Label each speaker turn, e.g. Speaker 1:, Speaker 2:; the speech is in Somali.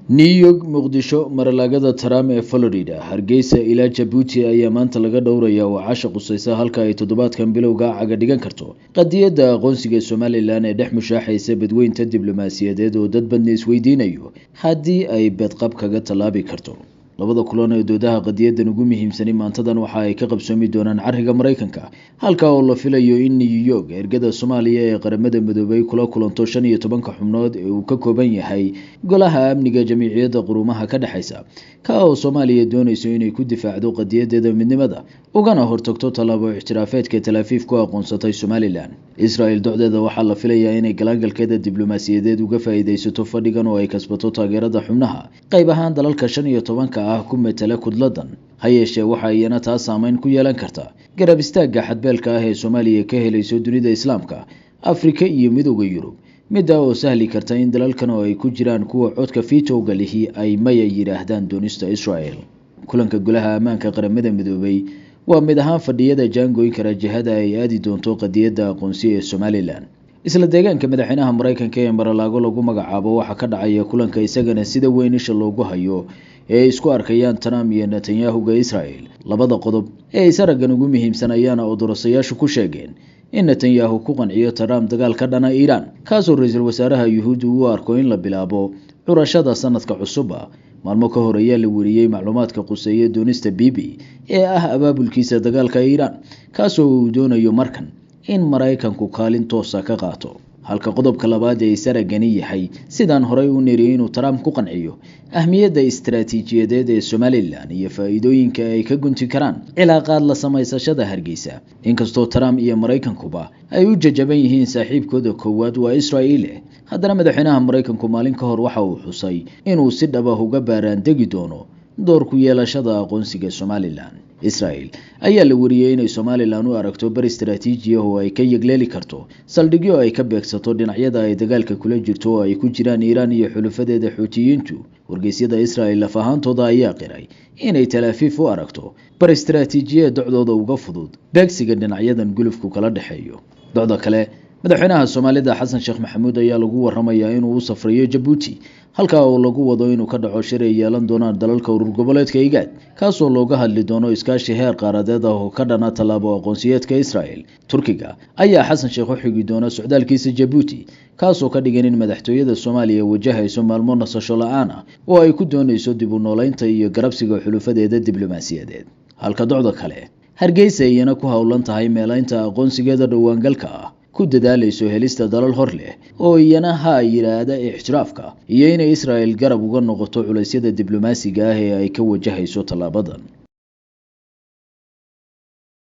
Speaker 1: New York, Muqdisho, Maralagada Trump ee Florida, Hargeysa ilaa Djibouti ayaa maanta laga dhowrayaa wacasha qusaysa halka ay toddobaadkan bilowga caga dhigan karto. Qadiyadda aqoonsiga Somaliland ee dhex mushaaxaysa badweynta diblomaasiyadeed oo dad badan isweydiinayo haddii ay badqab kaga talaabi karto. labada kulan ee doodaha qadiyadan ugu muhiimsan maantadan waxa ay ka qabsoomi doonaan cariga Mareykanka halka oo la filayo in New York ergada Soomaaliya ee qaramada midoobay kula kulanto 15 xubnood ee uu ka kooban yahay golaha amniga jamiiciyadda quruumaha ka dhaxaysa ka oo Soomaaliya doonayso inay ku difaacdo qadiyadeeda midnimada ugana hortagto talaabo ixtiraafeedka Tel Aviv ku aqoonsatay Somaliland. Israel docdeeda waxa la filayaa inay galgalkeeda diblomaasiyadeed uga faa'iideysato fadhigan oo ay kasbato taageerada xubnaha qayb ahaan dalalka 15 ku metela kudladan hayeeshee waxa iyana taas saameyn ku yeelan karta garab istaaga xadbeelka ah ee Soomaaliya ka helayso dunida Islaamka, Afrika iyo midowga Yurub, mid oo sahli karta in dalalkan oo ay ku jiraan kuwa codka veto-ga lihi ay maya yiraahdaan doonista Israel. Kulanka golaha ammaanka qaramada midoobay waa mid ahaan fadhiyada jaangooyin kara jihada ay aadi doonto qadiyadda aqoonsiga ee Somaliland. isla deegaanka madaxweynaha Mareykanka ee Mar-a-Lago lagu magacaabo waxa ka dhacaya kulanka isagana sida weyn isha loogu hayo ee isku arkayaan Trump iyo Netanyahu-ga Israel. Labada qodob ee isaragan ugu muhiimsan ayaana odorosayaashu ku sheegeen in Netanyahu ku qanciyo Trump dagaalka dhana Iran, kaasoo ra'iisul wasaaraha Yuhuuddu uu arko in la bilaabo curashada sanadka cusub. maalmo ka hor ayaa la wariyay macluumaadka quseeya doonista Bibi ee ah abaabulkiisa dagaalka Iran, kaasoo uu doonayo markan in Mareykanku kaalin toos ah ka qaato. halka qodobka labaad ee isaragani yahay sidaan horey u niriyay inuu Trump ku qanciyo ahmiyadda istiraatiijiyadeed ee Somaliland iyo faa'iidooyinka ay ka gunti karaan cilaaqaad la samaysashada Hargeysa. Inkastoo Trump iyo Mareykankuba ay u jajaban yihiin saaxiibkooda koowaad waa Israel, haddana madaxweynaha Mareykanku maalin ka hor waxa uu xusay inuu si dhab ah uga baaraan degi doono door ku yeelashada aqoonsiga Somaliland. Israel ayaa la wariyay inay Somaliland u aragto bar istiraatiiji ah oo ay ka yegleeli karto saldhigyo ay ka beegsato dhinacyada ay dagaalka kula jirto oo ay ku jiraan Iran iyo xulufadeeda Xuutiyiintu. Wargeysyada Israel lafahaantooda ayaa qiray inay Tel Aviv u aragto bar istiraatiijiyad docdooda uga fudud beegsiga dhinacyadan gulufku kala dhaxeeyo. docda kale madaxweynaha Soomaalida Xasan Sheekh Maxamuud ayaa lagu waramayaa inuu u safrayo Djibouti halka oo lagu wado inuu ka dhaco shir ay yeelan doonaan dalalka urur goboleedka IGAD, kaasoo looga hadli doono iskaashi heer qaaradeed ah oo ka dhana talaabo aqoonsiyeedka Israel. Turkiga ayaa Xasan Sheekh u xigi doona socdaalkiisa Djibouti, kaasoo ka dhigan in madaxtooyada Soomaaliya wajahayso maalmo nasasho la'aan ah oo ay ku doonayso dib u nooleynta iyo garabsiga xulufadeeda diblomaasiyadeed. halka docda kale Hargeysa iyana ku hawlan tahay meelaynta aqoonsigeeda dhawaangalka ah ku dadaalayso helista dalal hor leh oo iyana ha yiraahdo ixtiraafka iyo inay Israel garab uga noqoto culeysyada diblomaasiga ah ee ay ka wajahayso talaabadan.